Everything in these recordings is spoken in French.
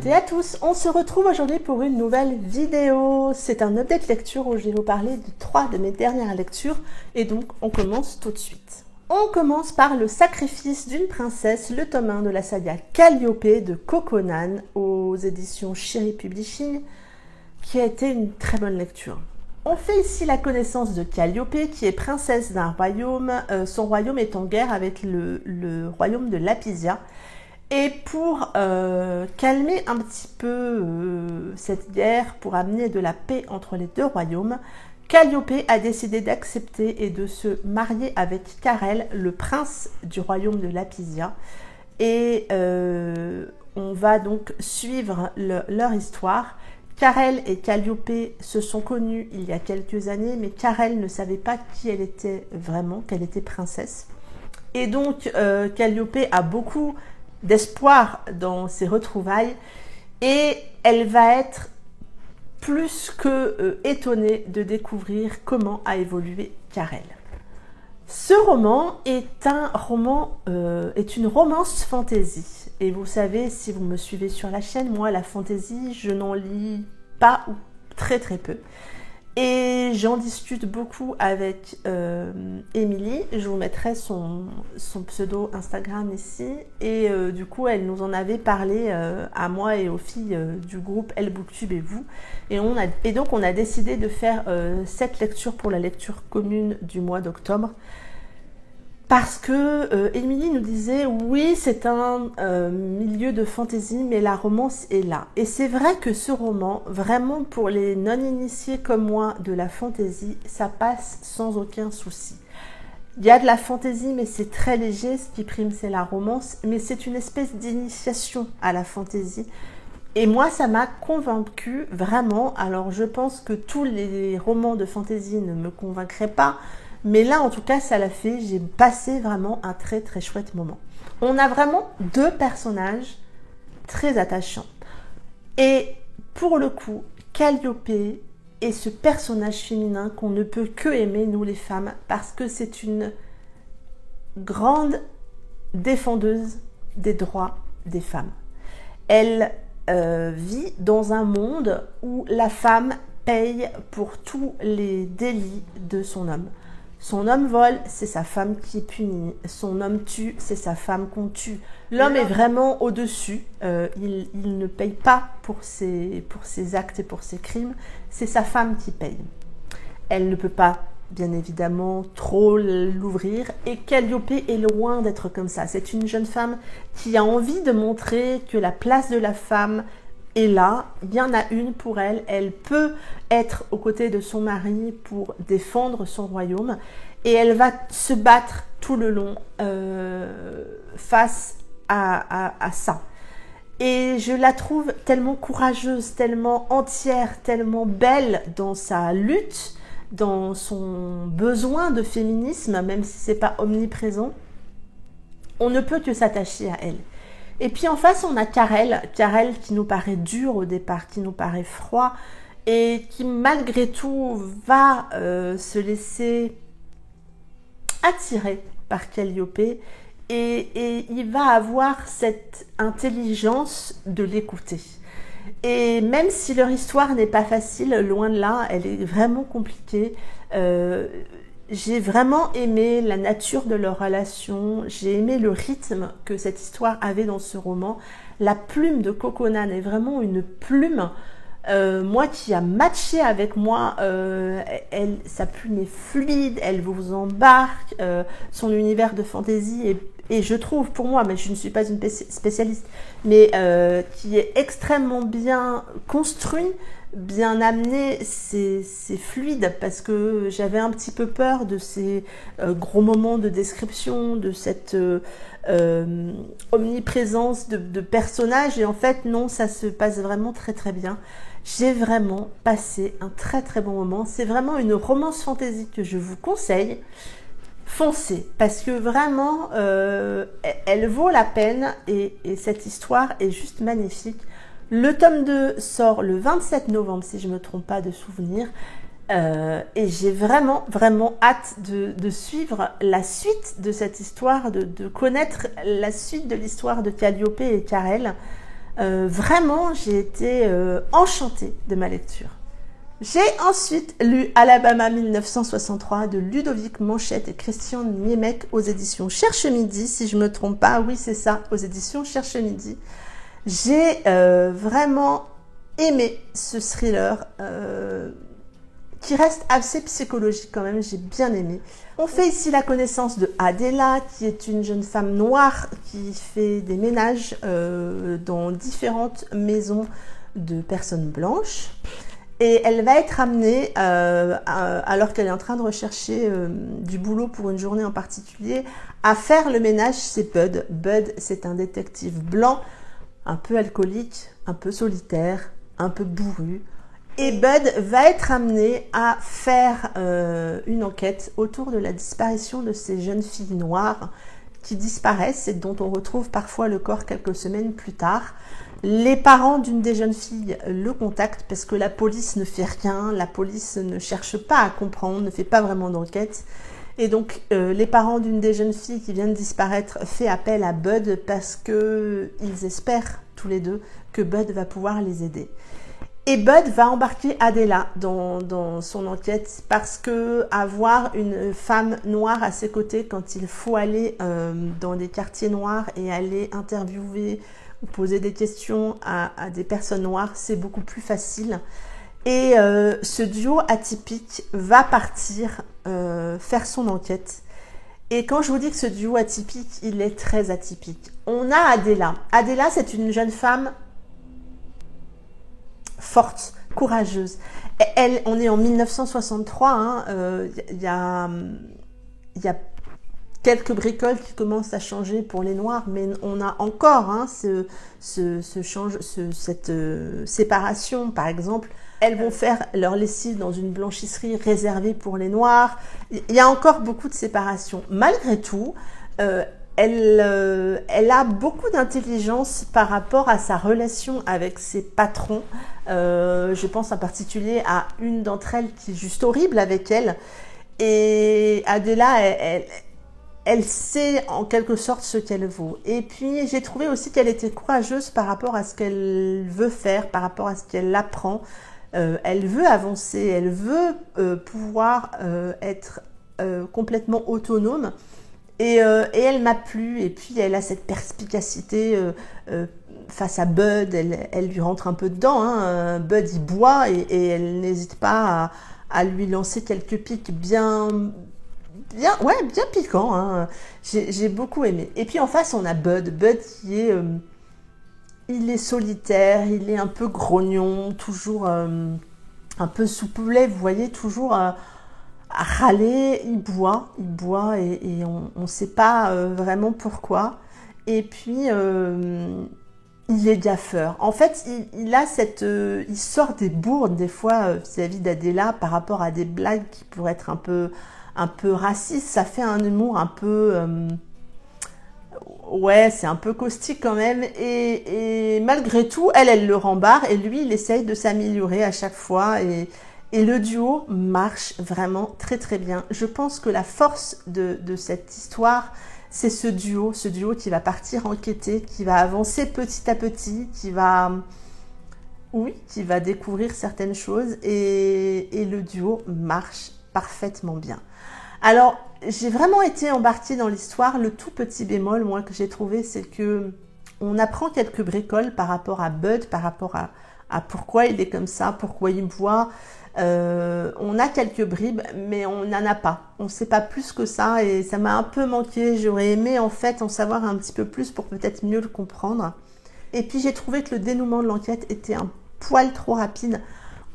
toutes et à tous, on se retrouve aujourd'hui pour une nouvelle vidéo. C'est un update lecture où je vais vous parler de 3 de mes dernières lectures et donc on commence tout de suite. On commence par Le sacrifice d'une princesse, le tome 1 de la saga Calliope de Coconan aux éditions Cherry Publishing, qui a été une très bonne lecture. On fait ici la connaissance de Calliope, qui est princesse d'un royaume. Son royaume est en guerre avec le royaume de Lapisia. Et pour calmer un petit peu cette guerre, pour amener de la paix entre les deux royaumes, Calliope a décidé d'accepter et de se marier avec Carel, le prince du royaume de Lapisia. Et on va donc suivre leur histoire. Carel et Calliope se sont connus il y a quelques années, mais Carel ne savait pas qui elle était vraiment, qu'elle était princesse. Et donc Calliope a beaucoup d'espoir dans ses retrouvailles et elle va être plus que étonnée de découvrir comment a évolué Carel. Ce roman est une romance fantasy. Et vous savez, si vous me suivez sur la chaîne, moi la fantasy, je n'en lis pas ou très très peu. Et j'en discute beaucoup avec Émilie. Je vous mettrai son pseudo Instagram ici. Et du coup, elle nous en avait parlé à moi et aux filles du groupe Elle Booktube et vous. Et donc, on a décidé de faire cette lecture pour la lecture commune du mois d'octobre. Parce que Émilie nous disait, oui, c'est un milieu de fantaisie, mais la romance est là. Et c'est vrai que ce roman, vraiment pour les non-initiés comme moi de la fantaisie, ça passe sans aucun souci. Il y a de la fantaisie, mais c'est très léger, ce qui prime c'est la romance, mais c'est une espèce d'initiation à la fantaisie. Et moi, ça m'a convaincue, vraiment. Alors, je pense que tous les romans de fantaisie ne me convaincraient pas, mais là, en tout cas, ça l'a fait. J'ai passé vraiment un très très chouette moment. On a vraiment 2 personnages très attachants. Et pour le coup, Calliope est ce personnage féminin qu'on ne peut que aimer, nous les femmes, parce que c'est une grande défendeuse des droits des femmes. Elle vit dans un monde où la femme paye pour tous les délits de son homme. Son homme vole, c'est sa femme qui est punie. Son homme tue, c'est sa femme qu'on tue. L'homme est vraiment au-dessus. Il ne paye pas pour ses actes et pour ses crimes. C'est sa femme qui paye. Elle ne peut pas, bien évidemment, trop l'ouvrir. Et Calliope est loin d'être comme ça. C'est une jeune femme qui a envie de montrer que la place de la femme est là. Il y en a une pour elle. Elle peut être aux côtés de son mari pour défendre son royaume. Et elle va se battre tout le long face à ça. Et je la trouve tellement courageuse, tellement entière, tellement belle dans sa lutte, dans son besoin de féminisme, même si c'est pas omniprésent. On ne peut que s'attacher à elle. Et puis en face, on a Carel qui nous paraît dur au départ, qui nous paraît froid et qui malgré tout va se laisser attirer par Calliope et il va avoir cette intelligence de l'écouter. Et même si leur histoire n'est pas facile, loin de là, elle est vraiment compliquée. J'ai vraiment aimé la nature de leur relation, j'ai aimé le rythme que cette histoire avait dans ce roman. La plume de Coconan est vraiment une plume, moi qui a matché avec moi, sa plume est fluide, elle vous embarque, son univers de fantaisie et je trouve pour moi, mais je ne suis pas une spécialiste, mais qui est extrêmement bien construit, bien amené, c'est fluide parce que j'avais un petit peu peur de ces gros moments de description, de cette omniprésence de personnages et en fait non, ça se passe vraiment très très bien. J'ai vraiment passé un très très bon moment. C'est vraiment une romance fantasy que je vous conseille. Foncez, parce que vraiment, elle vaut la peine et cette histoire est juste magnifique. Le tome 2 sort le 27 novembre, si je ne me trompe pas de souvenir. Et j'ai vraiment, vraiment hâte de suivre la suite de cette histoire, de connaître la suite de l'histoire de Calliope et Carel. Vraiment, j'ai été enchantée de ma lecture. J'ai ensuite lu Alabama 1963 de Ludovic Manchette et Christian Niemek aux éditions Cherche Midi, si je me trompe pas. Oui, c'est ça, aux éditions Cherche Midi. J'ai vraiment aimé ce thriller qui reste assez psychologique quand même, j'ai bien aimé. On fait ici la connaissance de Adela, qui est une jeune femme noire qui fait des ménages dans différentes maisons de personnes blanches. Et elle va être amenée, alors qu'elle est en train de rechercher du boulot pour une journée en particulier, à faire le ménage chez Bud. Bud, c'est un détective blanc, un peu alcoolique, un peu solitaire, un peu bourru. Et Bud va être amené à faire une enquête autour de la disparition de ces jeunes filles noires qui disparaissent et dont on retrouve parfois le corps quelques semaines plus tard. Les parents d'une des jeunes filles le contactent parce que la police ne fait rien, la police ne cherche pas à comprendre, ne fait pas vraiment d'enquête. Et donc les parents d'une des jeunes filles qui vient de disparaître fait appel à Bud parce qu'ils espèrent tous les deux que Bud va pouvoir les aider. Et Bud va embarquer Adela dans son enquête parce que avoir une femme noire à ses côtés quand il faut aller dans des quartiers noirs et aller interviewer ou poser des questions à des personnes noires, c'est beaucoup plus facile. Et ce duo atypique va partir faire son enquête. Et quand je vous dis que ce duo atypique, il est très atypique. On a Adela. Adela, c'est une jeune femme forte, courageuse. On est en 1963, il y a quelques bricoles qui commencent à changer pour les Noirs, mais on a encore cette séparation. Par exemple, elles vont faire leur lessive dans une blanchisserie réservée pour les Noirs. Il y a encore beaucoup de séparation. Malgré tout, elle a beaucoup d'intelligence par rapport à sa relation avec ses patrons. Je pense en particulier à une d'entre elles qui est juste horrible avec elle. Et Adela, elle sait en quelque sorte ce qu'elle vaut. Et puis j'ai trouvé aussi qu'elle était courageuse par rapport à ce qu'elle veut faire, par rapport à ce qu'elle apprend. Elle veut avancer, elle veut pouvoir être complètement autonome. Et elle m'a plu, et puis elle a cette perspicacité face à Bud, elle lui rentre un peu dedans, hein. Bud il boit et elle n'hésite pas à lui lancer quelques pics bien piquants, hein. J'ai beaucoup aimé. Et puis en face on a Bud qui est, il est solitaire, il est un peu grognon, toujours un peu soupolé, vous voyez, toujours à râler, il boit et on ne sait pas vraiment pourquoi. Et puis il est gaffeur. En fait, il sort des bourdes des fois vis-à-vis d'Adela par rapport à des blagues qui pourraient être un peu racistes. Ça fait un humour un peu c'est un peu caustique quand même. Et malgré tout, elle le rembarre et lui, il essaye de s'améliorer à chaque fois et le duo marche vraiment très très bien. Je pense que la force de cette histoire, c'est ce duo qui va partir enquêter, qui va avancer petit à petit, qui va découvrir certaines choses et le duo marche parfaitement bien. Alors, j'ai vraiment été embarquée dans l'histoire. Le tout petit bémol, moi, que j'ai trouvé, c'est que on apprend quelques bricoles par rapport à Bud, par rapport à pourquoi il est comme ça, pourquoi il boit. On a quelques bribes, mais on n'en a pas. On ne sait pas plus que ça et ça m'a un peu manqué. J'aurais aimé en fait en savoir un petit peu plus pour peut-être mieux le comprendre. Et puis j'ai trouvé que le dénouement de l'enquête était un poil trop rapide.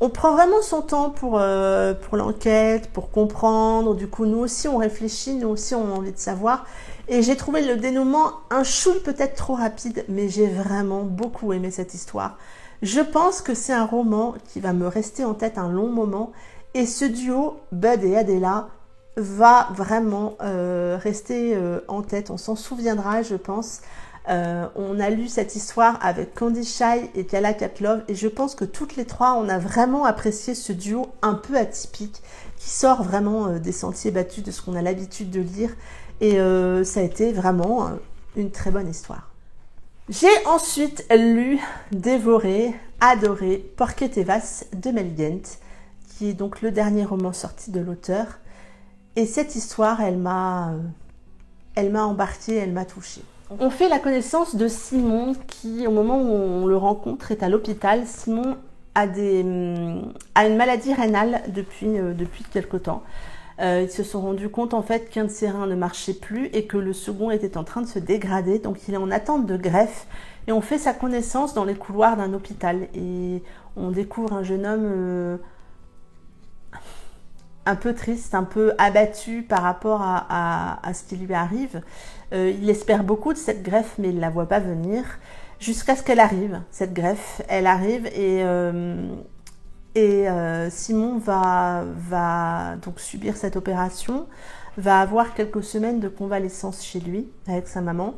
On prend vraiment son temps pour l'enquête, pour comprendre. Du coup, nous aussi, on réfléchit, nous aussi, on a envie de savoir. Et j'ai trouvé le dénouement un chouille peut-être trop rapide, mais j'ai vraiment beaucoup aimé cette histoire. Je pense que c'est un roman qui va me rester en tête un long moment. Et ce duo, Bud et Adela, va vraiment rester en tête. On s'en souviendra, je pense. On a lu cette histoire avec Candy Shy et Kala Katlov et je pense que toutes les trois, on a vraiment apprécié ce duo un peu atypique qui sort vraiment des sentiers battus de ce qu'on a l'habitude de lire et ça a été vraiment une très bonne histoire. J'ai ensuite lu, dévoré, adoré Porque te vas de Mel Gent, qui est donc le dernier roman sorti de l'auteur. Et cette histoire, elle m'a embarquée, elle m'a touchée. On fait la connaissance de Simon qui, au moment où on le rencontre, est à l'hôpital. Simon a une maladie rénale depuis quelque temps. Ils se sont rendus compte en fait qu'un de ses reins ne marchait plus et que le second était en train de se dégrader. Donc il est en attente de greffe et on fait sa connaissance dans les couloirs d'un hôpital. Et on découvre un jeune homme un peu triste, un peu abattu par rapport à ce qui lui arrive. Il espère beaucoup de cette greffe mais il ne la voit pas venir jusqu'à ce qu'elle arrive. Cette greffe, elle arrive et Simon va donc subir cette opération, va avoir quelques semaines de convalescence chez lui avec sa maman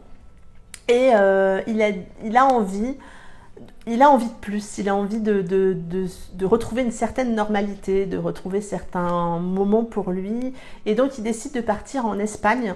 et il a envie de plus, il a envie de retrouver une certaine normalité, de retrouver certains moments pour lui et donc il décide de partir en Espagne,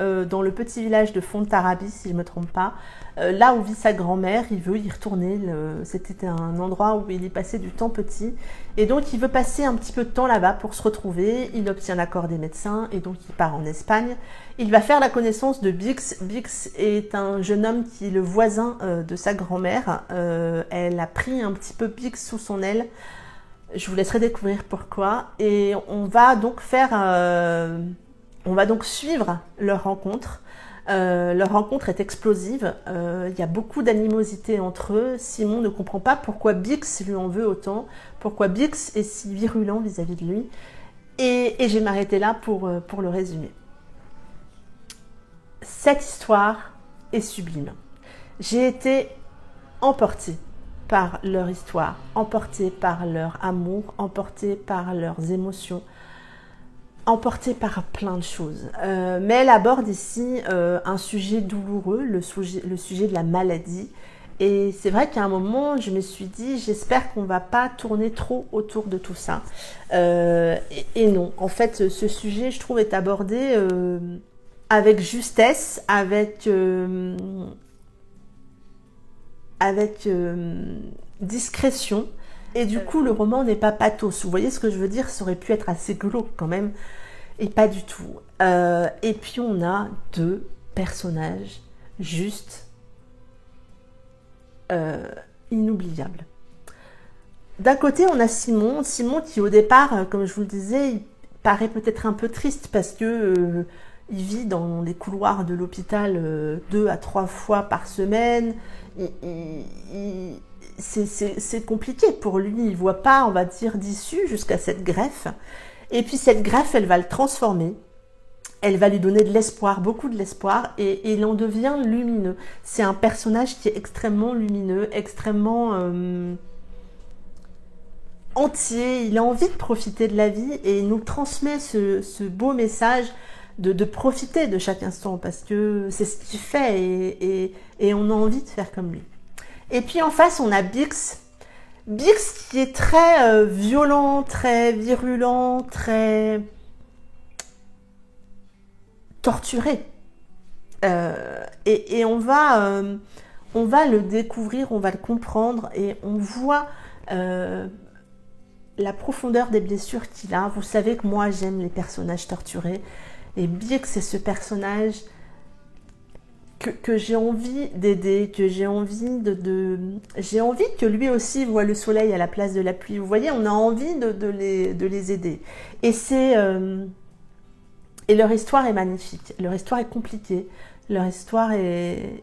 dans le petit village de Fontarabie si je ne me trompe pas, là où vit sa grand-mère. Il veut y retourner, c'était un endroit où il y passait du temps petit et donc il veut passer un petit peu de temps là-bas pour se retrouver. Il obtient l'accord des médecins et donc il part en Espagne. Il va faire la connaissance de Bix. Bix est un jeune homme qui est le voisin de sa grand-mère. Elle a pris un petit peu Bix sous son aile. Je vous laisserai découvrir pourquoi. Et on va donc suivre leur rencontre. Leur rencontre est explosive. Il y a beaucoup d'animosité entre eux. Simon ne comprend pas pourquoi Bix lui en veut autant, pourquoi Bix est si virulent vis-à-vis de lui. Et je vais m'arrêter là pour le résumer. Cette histoire est sublime. J'ai été emportée par leur histoire, emportée par leur amour, emportée par leurs émotions, emportée par plein de choses. Mais elle aborde ici un sujet douloureux, le sujet de la maladie. Et c'est vrai qu'à un moment, je me suis dit, j'espère qu'on ne va pas tourner trop autour de tout ça. Et non, en fait, ce sujet, je trouve, est abordé avec justesse, avec discrétion. Et du coup, le roman n'est pas pathos. Vous voyez ce que je veux dire? Ça aurait pu être assez glauque quand même. Et pas du tout. Et puis, on a deux personnages juste inoubliables. D'un côté, on a Simon qui au départ, comme je vous le disais, il paraît peut-être un peu triste parce que il vit dans les couloirs de l'hôpital 2 à 3 fois par semaine. C'est compliqué pour lui. Il ne voit pas, on va dire, d'issue jusqu'à cette greffe. Et puis cette greffe, elle va le transformer. Elle va lui donner de l'espoir, beaucoup de l'espoir. Et il en devient lumineux. C'est un personnage qui est extrêmement lumineux, extrêmement entier. Il a envie de profiter de la vie et il nous transmet ce beau message de profiter de chaque instant parce que c'est ce qu'il fait et on a envie de faire comme lui. Et puis en face, on a Bix. Bix qui est très violent, très virulent, très torturé. Et on va le découvrir, on va le comprendre et on voit la profondeur des blessures qu'il a. Vous savez que moi, j'aime les personnages torturés. Et Bix, c'est ce personnage que j'ai envie d'aider, que j'ai envie j'ai envie que lui aussi voit le soleil à la place de la pluie. Vous voyez, on a envie de les aider. Et leur histoire est magnifique. Leur histoire est compliquée. Leur histoire est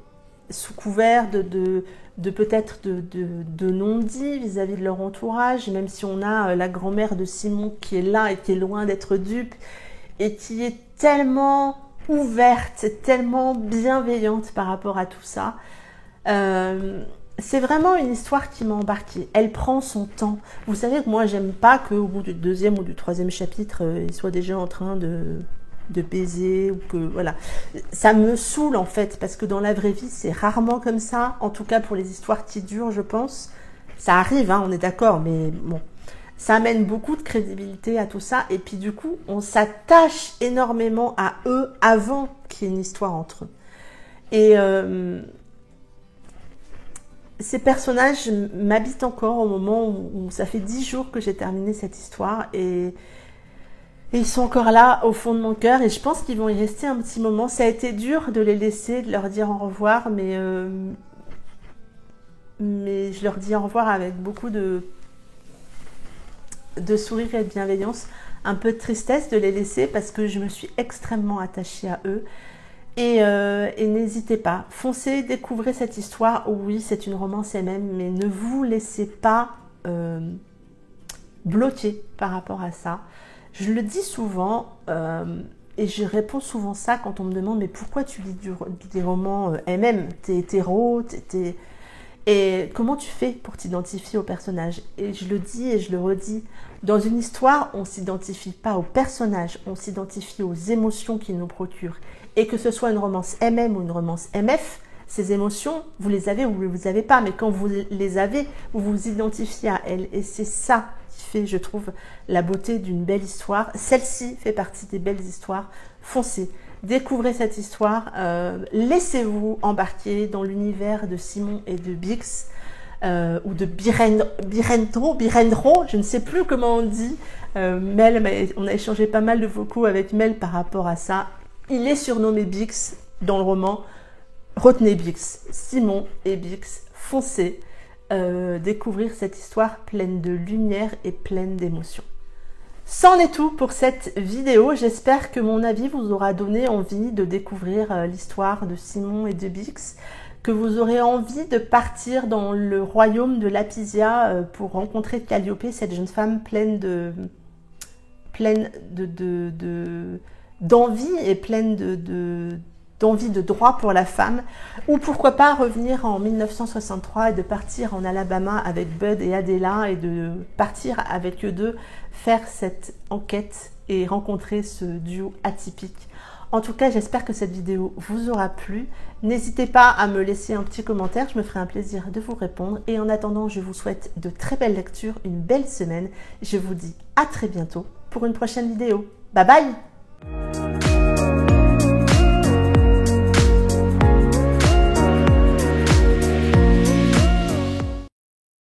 sous couvert de peut-être de non-dits vis-à-vis de leur entourage, même si on a la grand-mère de Simon qui est là et qui est loin d'être dupe et qui est tellement ouverte, tellement bienveillante par rapport à tout ça. C'est vraiment une histoire qui m'a embarquée. Elle prend son temps. Vous savez que moi, j'aime pas qu'au bout du 2e ou du 3e chapitre, ils soient déjà en train de baiser ou que voilà. Ça me saoule en fait parce que dans la vraie vie, c'est rarement comme ça. En tout cas pour les histoires qui durent, je pense. Ça arrive, hein, on est d'accord, mais bon. Ça amène beaucoup de crédibilité à tout ça. Et puis du coup, on s'attache énormément à eux avant qu'il y ait une histoire entre eux. Et ces personnages m'habitent encore au moment où ça fait 10 jours que j'ai terminé cette histoire et ils sont encore là au fond de mon cœur et je pense qu'ils vont y rester un petit moment. Ça a été dur de les laisser, de leur dire au revoir, mais je leur dis au revoir avec beaucoup de sourire et de bienveillance, un peu de tristesse de les laisser parce que je me suis extrêmement attachée à eux. Et n'hésitez pas, foncez, découvrez cette histoire. Oui, c'est une romance MM, mais ne vous laissez pas bloquer par rapport à ça. Je le dis souvent et je réponds souvent ça quand on me demande mais pourquoi tu lis des romans MM, t'es hétéro, et comment tu fais pour t'identifier au personnage? Et je le dis et je le redis, dans une histoire, on ne s'identifie pas au personnage, on s'identifie aux émotions qu'il nous procure. Et que ce soit une romance MM ou une romance MF, ces émotions, vous les avez ou vous ne les avez pas, mais quand vous les avez, vous vous identifiez à elles. Et c'est ça qui fait, je trouve, la beauté d'une belle histoire. Celle-ci fait partie des belles histoires. Foncez, découvrez cette histoire, laissez-vous embarquer dans l'univers de Simon et de Bix, ou de Birendro, je ne sais plus comment on dit. Mel, on a échangé pas mal de vocaux avec Mel par rapport à ça. Il est surnommé Bix dans le roman. Retenez Bix, Simon et Bix, foncez découvrir cette histoire pleine de lumière et pleine d'émotions. C'en est tout pour cette vidéo. J'espère que mon avis vous aura donné envie de découvrir l'histoire de Simon et de Bix, que vous aurez envie de partir dans le royaume de Lapisia pour rencontrer Calliope, cette jeune femme pleine d'envie et pleine d'envie de droit pour la femme, ou pourquoi pas revenir en 1963 et de partir en Alabama avec Bud et Adela et de partir avec eux deux faire cette enquête et rencontrer ce duo atypique. En tout cas, j'espère que cette vidéo vous aura plu. N'hésitez pas à me laisser un petit commentaire, je me ferai un plaisir de vous répondre. Et en attendant, je vous souhaite de très belles lectures, une belle semaine. Je vous dis à très bientôt pour une prochaine vidéo. Bye bye!